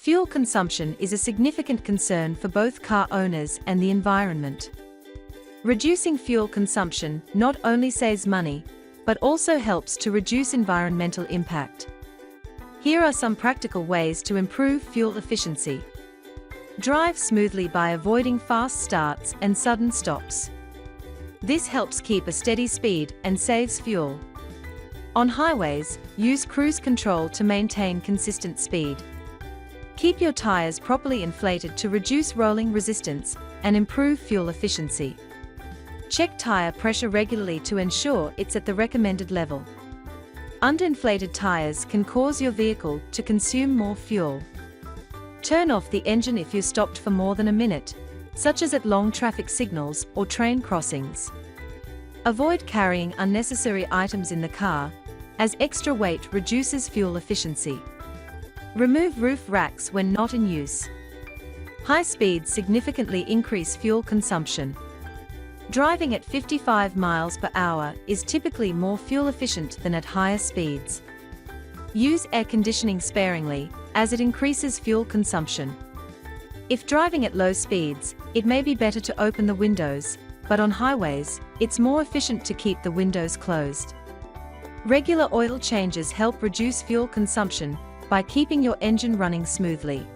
Fuel consumption is a significant concern for both car owners and the environment. Reducing fuel consumption not only saves money, but also helps to reduce environmental impact. Here are some practical ways to improve fuel efficiency. Drive smoothly by avoiding fast starts and sudden stops. This helps keep a steady speed and saves fuel. On highways, use cruise control to maintain consistent speed. Keep your tires properly inflated to reduce rolling resistance and improve fuel efficiency. Check tire pressure regularly to ensure it's at the recommended level. Underinflated tires can cause your vehicle to consume more fuel. Turn off the engine if you're stopped for more than a minute, such as at long traffic signals or train crossings. Avoid carrying unnecessary items in the car, as extra weight reduces fuel efficiency. Remove roof racks when not in use. High speeds significantly increase fuel consumption. Driving at 55 miles per hour is typically more fuel efficient than at higher speeds. Use air conditioning sparingly, as it increases fuel consumption. If driving at low speeds, it may be better to open the windows, but on highways, it's more efficient to keep the windows closed. Regular oil changes help reduce fuel consumption by keeping your engine running smoothly.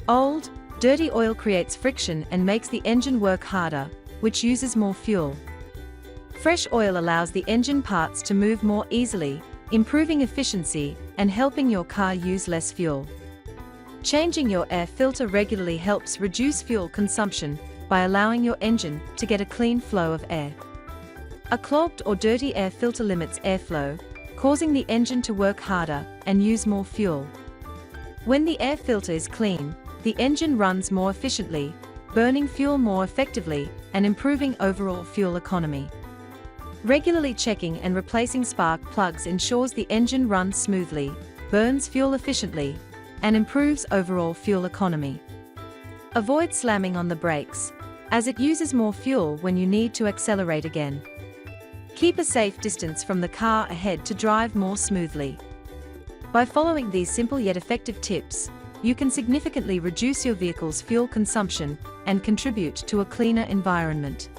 Old, dirty oil creates friction and makes the engine work harder, which uses more fuel. Fresh oil allows the engine parts to move more easily, improving efficiency and helping your car use less fuel. Changing your air filter regularly helps reduce fuel consumption by allowing your engine to get a clean flow of air. A clogged or dirty air filter limits airflow, causing the engine to work harder and use more fuel. When the air filter is clean, the engine runs more efficiently, burning fuel more effectively and improving overall fuel economy. Regularly checking and replacing spark plugs ensures the engine runs smoothly, burns fuel efficiently, and improves overall fuel economy. Avoid slamming on the brakes, as it uses more fuel when you need to accelerate again. Keep a safe distance from the car ahead to drive more smoothly. By following these simple yet effective tips, you can significantly reduce your vehicle's fuel consumption and contribute to a cleaner environment.